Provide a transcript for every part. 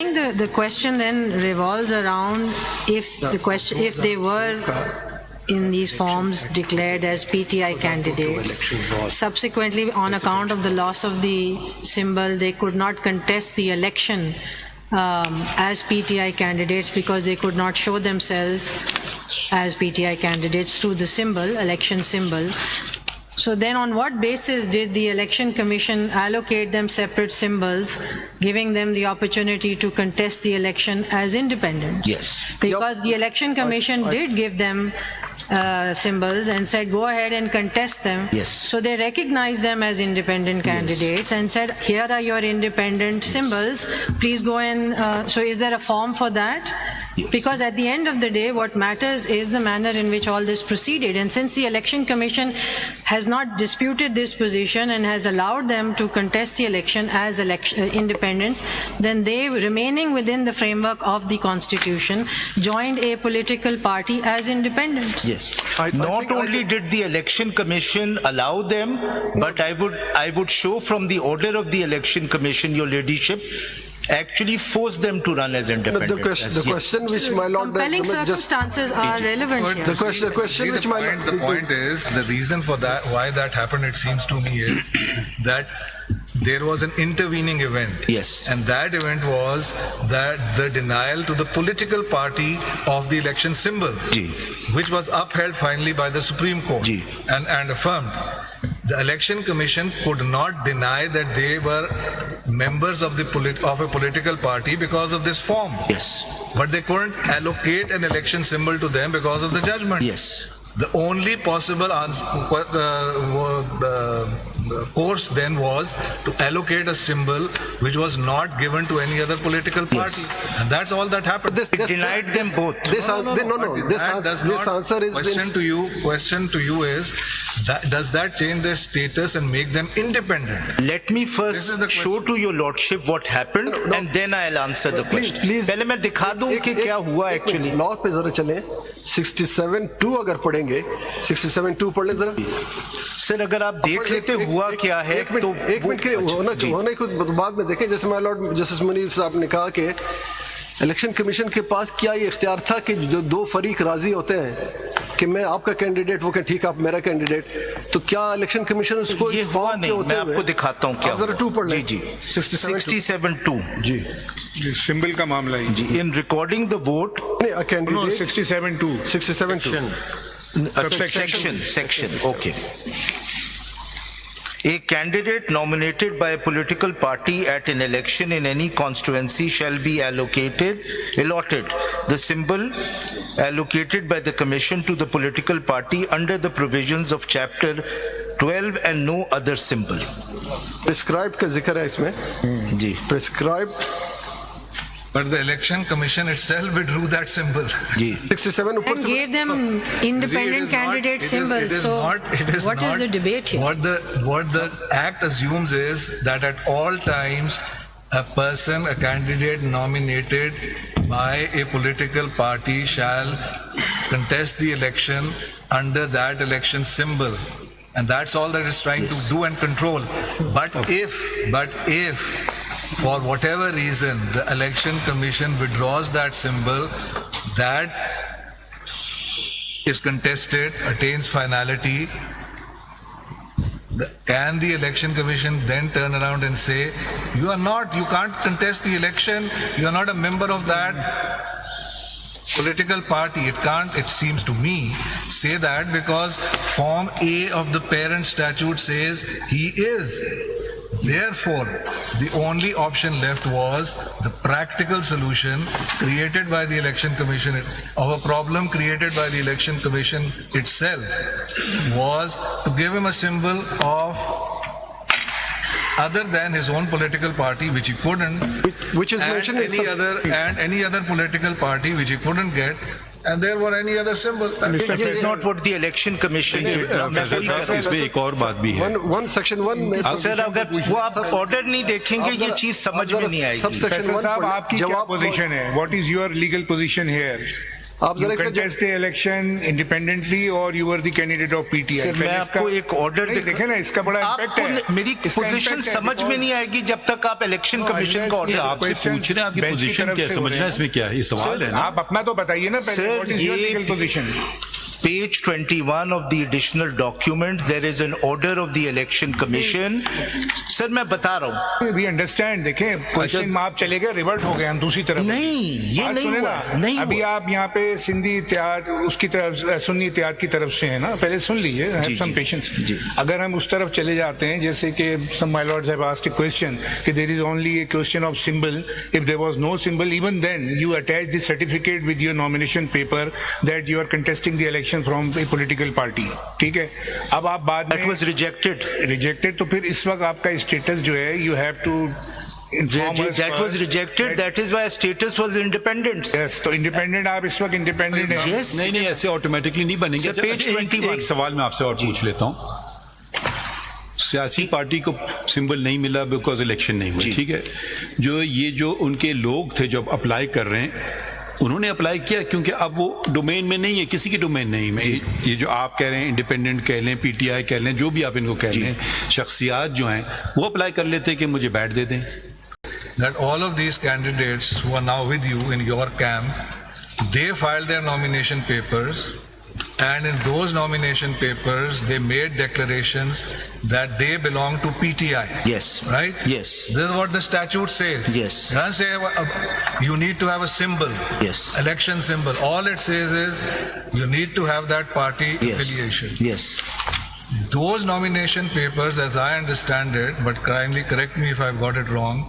think the question then revolves around if they were in these forms declared as PTI candidates. Subsequently, on account of the loss of the symbol, they could not contest the election as PTI candidates because they could not show themselves as PTI candidates through the symbol, election symbol. So then on what basis did the Election Commission allocate them separate symbols, giving them the opportunity to contest the election as independents? Yes. Because the Election Commission did give them symbols and said, go ahead and contest them. Yes. So they recognized them as independent candidates and said, here are your independent symbols. Please go and, so is there a form for that? Yes. Because at the end of the day, what matters is the manner in which all this proceeded. And since the Election Commission has not disputed this position and has allowed them to contest the election as independents, then they, remaining within the framework of the Constitution, joined a political party as independents. Yes. Not only did the Election Commission allow them, but I would show from the order of the Election Commission, your ladyship, actually forced them to run as independents. The question which my lord Compelling circumstances are relevant here. the question which my lord, the point is, the reason for that, why that happened, it seems to me, is that there was an intervening event. Yes. And that event was that the denial to the political party of the election symbol, Ji. which was upheld finally by the Supreme Court Ji. and affirmed. The Election Commission could not deny that they were members of a political party because of this form. Yes. But they couldn't allocate an election symbol to them because of the judgment. Yes. The only possible course then was to allocate a symbol which was not given to any other political party. Yes. And that's all that happened. It denied them both. this answer is Question to you is, does that change their status and make them independent? Let me This first is the show to your lordship what happened, and then I'll answer the question. please. पहले मैं दिखा दूं कि क्या हुआ actually. Law पे जरा चलें 67(2) अगर पढ़ेंगे 67(2) पढ़ लें जरा सर अगर आप देख लेते हुआ क्या है एक मिनट के जी। होने को बाद में देखें। जैसे माय लॉर्ड जस्टिस मुनीर साहब ने कहा कि इलेक्शन कमीशन के पास क्या ये इख्तियार था कि जो दो फरीक राजी होते हैं कि मैं आपका कैंडिडेट, वो कह ठीक आप मेरा कैंडिडेट, तो क्या इलेक्शन कमीशन उसको ये हुआ नहीं, मैं आपको दिखाता हूँ क्या जरा 2 पढ़ लें। जी 67(2) जी सिंबल का मामला ही जी in recording the vote candidate 67(2) 67(2) section okay. A candidate nominated by a political party at an election in any constituency shall be allotted the symbol allocated by the commission to the political party under the provisions of chapter 12 and no other symbol. Prescribe का जिक्र है इसमें जी prescribe But the Election Commission itself withdrew that symbol. जी 67 ऊपर And से gave them See, independent candidate symbols. So what is the debate here? What the act assumes is that at all times a person, a candidate nominated by a political party shall contest the election under that election symbol. And that's all that it's trying to do and control. But if for whatever reason the Election Commission withdraws that symbol, that is contested, attains finality, can the Election Commission then turn around and say, you can't contest the election, you are not a member of that political party? It can't, it seems to me, say that because Form A of the parent statute says he is. Therefore, the only option left was the practical solution created by the Election Commission of a problem created by the Election Commission itself, was to give him a symbol of other than his own political party, which he couldn't, which is and mentioned in any other political party which he couldn't get, and there were any other symbol. This is not what the Election Commission did. इसमें एक और बात भी है one section 1 में sir अगर वो आप ऑर्डर नहीं देखेंगे ये चीज समझ में नहीं आएगी। सब सेक्शन 1 साहब आपकी क्या पोजीशन है? What is your legal position here? आप You जरा इसका contest the election independently or you were the candidate of PTI? Sir मैं आपको एक ऑर्डर देखे ना, इसका बड़ा इम्पैक्ट है। आपको मेरी इसका पोजीशन impact है, समझ में because- नहीं आएगी जब तक आप इलेक्शन कमीशन का ये ऑर्डर आपसे पूछ रहे हैं आपकी पोजीशन क्या है, समझना है इसमें क्या है, ये सवाल है ना। आप अपना तो बताइए ना पहले, Sir, what is your ये- legal position? Page 21 of the additional document, there is an order of the election commission. Sir मैं बता रहा हूँ। We understand, देखें क्वेश्चन में आप चले गए, रिवर्ट हो गए हम दूसरी तरफ। नहीं, ये बात नहीं सुने हुआ, ना, नहीं अभी हुआ। आप यहाँ पे सिंधी इत्तेहाद उसकी तरफ, सुन्नी इत्तेहाद की तरफ से है ना, पहले सुन लीजिए, have ji, some ji, patience। जी। अगर हम उस तरफ चले जाते हैं, जैसे कि some my lords have asked a question कि there is only a question of symbol, if there was no symbol, even then you attach the certificate with your nomination paper that you are contesting the election from a political party, ठीक है। अब आप बाद That में was rejected. Rejected, तो फिर इस वक्त आपका स्टेटस जो है, you have to inform us That was first rejected. That is why status was independent. Yes, तो इंडिपेंडेंट आप इस वक्त इंडिपेंडेंट हैं। Yes. नहीं नहीं, ऐसे ऑटोमेटिकली नहीं बनेंगे। Sir, page 21 एक सवाल मैं आपसे और पूछ लेता हूँ। सियासी पार्टी को सिंबल नहीं मिला बिकॉज इलेक्शन नहीं हुआ, जी। ठीक है। जो उनके लोग थे जो अप्लाई कर रहे हैं, उन्होंने अप्लाई किया क्योंकि अब वो डोमेन में नहीं है, किसी की डोमेन नहीं में। ये जो आप कह रहे हैं, इंडिपेंडेंट कह लें, पीटीआई कह लें, जो भी आप इनको कह लें, शख्सियात जो हैं वो अप्लाई कर लेते हैं कि मुझे बैठ दे दें। That all of these candidates who are now with you in your camp, they filed their nomination papers, and in those nomination papers they made declarations that they belong to PTI. Yes. Right? Yes. This is what the statute says. Yes. It doesn't say you need to have a symbol. Yes. Election symbol. All it says is you need to have that party Yes. affiliation. Yes. Those nomination papers, as I understand it, but kindly correct me if I've got it wrong,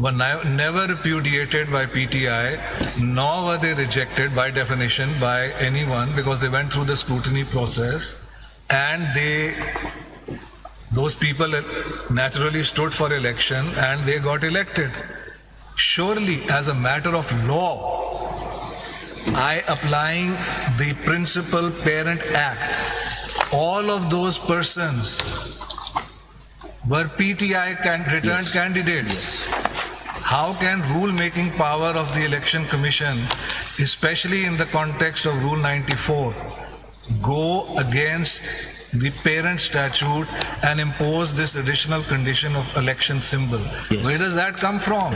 were never repudiated by PTI, nor were they rejected by definition by anyone, because they went through the scrutiny process, and those people naturally stood for election and they got elected. Surely, as a matter of law, I applying the Principal Parent Act, all of those persons were PTI returned candidates. How can rule-making power of the Election Commission, especially in the context of Rule 94, go against the parent statute and impose this additional condition of election symbol? Yes. Where does that come from?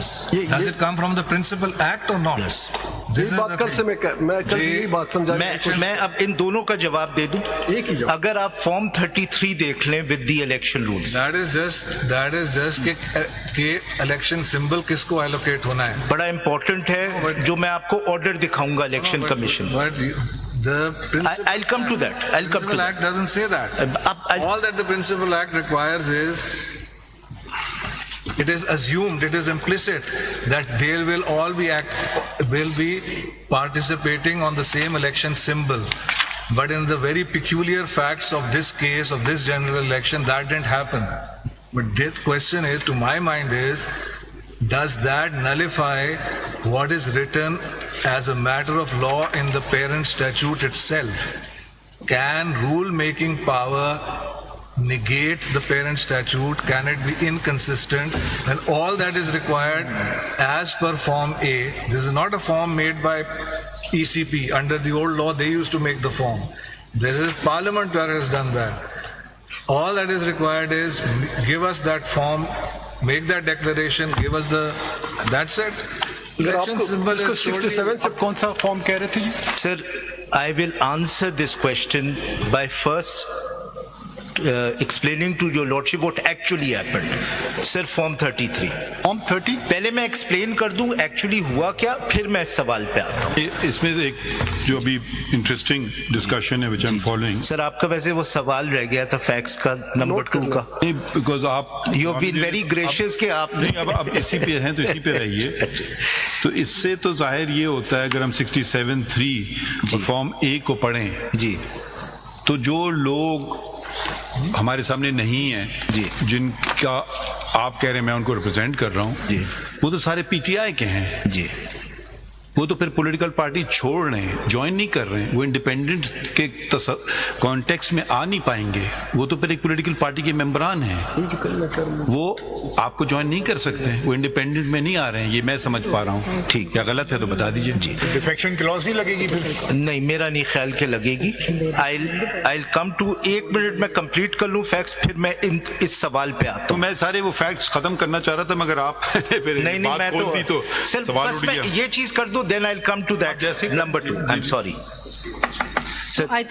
Does it come from the Principal Act or not? Yes. ये This is बात the कल से thing. मैं कल से यही बात समझा मैं अब इन दोनों का जवाब दे दूं। एक ही जवाब। अगर आप फॉर्म 33 देख लें with the election rules, That is just कि election symbol किसको allocate होना है. बड़ा इंपॉर्टेंट है, जो मैं आपको ऑर्डर दिखाऊंगा election commission. The Principal I'll come to that. I'll come to Principal that. Act doesn't say that. All that the Principal Act requires is, it is assumed, it is implicit that they will all be participating on the same election symbol. But in the very peculiar facts of this case, of this general election, that didn't happen. But the question is, to my mind is, does that nullify what is written as a matter of law in the parent statute itself? Can rule-making power negate the parent statute? Can it be inconsistent? And all that is required as per Form A. This is not a form made by ECP. Under the old law, they used to make the form. This is Parliament that has done that. All that is required is give us that form, make that declaration, give us that's it. अगर Election आपको symbol इसको is totally- 67 से कौन सा form कह रहे थे जी? Sir, I will answer this question by first explaining to your lordship what actually happened. Sir, Form 33. Form 30 पहले मैं एक्सप्लेन कर दूं एक्चुअली हुआ क्या, फिर मैं इस सवाल पे आता हूं। इसमें से एक जो अभी इंटरेस्टिंग डिस्कशन है विच आई एम फॉलोइंग, सर, आपका वैसे वो सवाल रह गया था फैक्स का नंबर 2 का। नहीं बिकॉज आप you have been very gracious कि आप नहीं, अब इसी पे हैं तो इसी पे रहिए। तो इससे तो जाहिर ये होता है, अगर हम 67(3) और फॉर्म ए को पढ़ें, जी तो जो लोग हमारे सामने नहीं है, जी, जिनका आप कह रहे हैं मैं उनको रिप्रेजेंट कर रहा हूँ, जी, वो तो सारे पीटीआई के हैं। जी, वो तो फिर पॉलिटिकल पार्टी छोड़ रहे हैं, ज्वाइन नहीं कर रहे हैं, वो इंडिपेंडेंट के कॉन्टेक्स्ट में आ नहीं पाएंगे, वो तो फिर एक पॉलिटिकल पार्टी के मेंबरान हैं, वो आपको ज्वाइन नहीं कर सकते, वो इंडिपेंडेंट में नहीं आ रहे हैं, ये मैं समझ पा रहा हूँ। ठीक, क्या गलत है तो बता दीजिए। जी, डिफेक्शन क्लॉज नहीं लगेगी फिर? नहीं, मेरा नहीं ख्याल के लगेगी। I'll come to, 1 मिनट में कंप्लीट कर लूं फैक्ट्स, फिर मैं इस सवाल पे आता तो हूं। मैं सारे वो फैक्ट्स खत्म करना चाह रहा था, मगर आप फिर नहीं, बात मैं खोल दी तो सिर्फ सवाल बस उठ मैं गया। ये चीज कर दूं, then I'll come to that जैसे- number 2. I'm sorry. I think